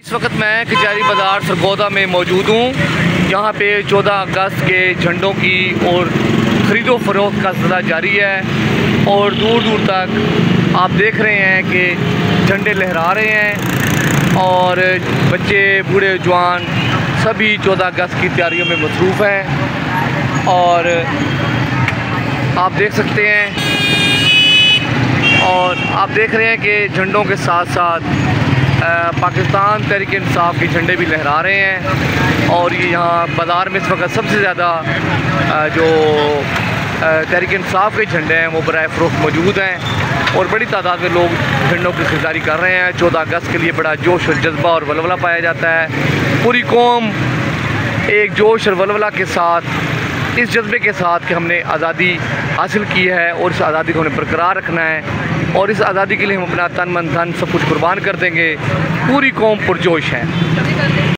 इस वक्त मैं कचहरी बाज़ार सरगोदा में मौजूद हूँ। यहाँ पे 14 अगस्त के झंडों की और ख़रीदो फरोख्त का सिलसिला जारी है और दूर दूर तक आप देख रहे हैं कि झंडे लहरा रहे हैं और बच्चे बूढ़े जवान सभी 14 अगस्त की तैयारियों में मसरूफ़ हैं। और आप देख सकते हैं और आप देख रहे हैं कि झंडों के साथ साथ पाकिस्तान तहरीक इंसाफ के झंडे भी लहरा रहे हैं। और ये यहाँ बाज़ार में इस वक्त सबसे ज़्यादा जो तहरीक इंसाफ के झंडे हैं वो बराए फ़रोख्त मौजूद हैं और बड़ी तादाद में लोग झंडों की ख़रीदारी कर रहे हैं। 14 अगस्त के लिए बड़ा जोश और जज्बा और वलवला पाया जाता है। पूरी कौम एक जोश और वलवला के साथ, इस जज्बे के साथ कि हमने आज़ादी हासिल की है और इस आज़ादी को हमें बरकरार रखना है और इस आज़ादी के लिए हम अपना तन मन धन सब कुछ कुर्बान कर देंगे। पूरी कौम पुरजोश है।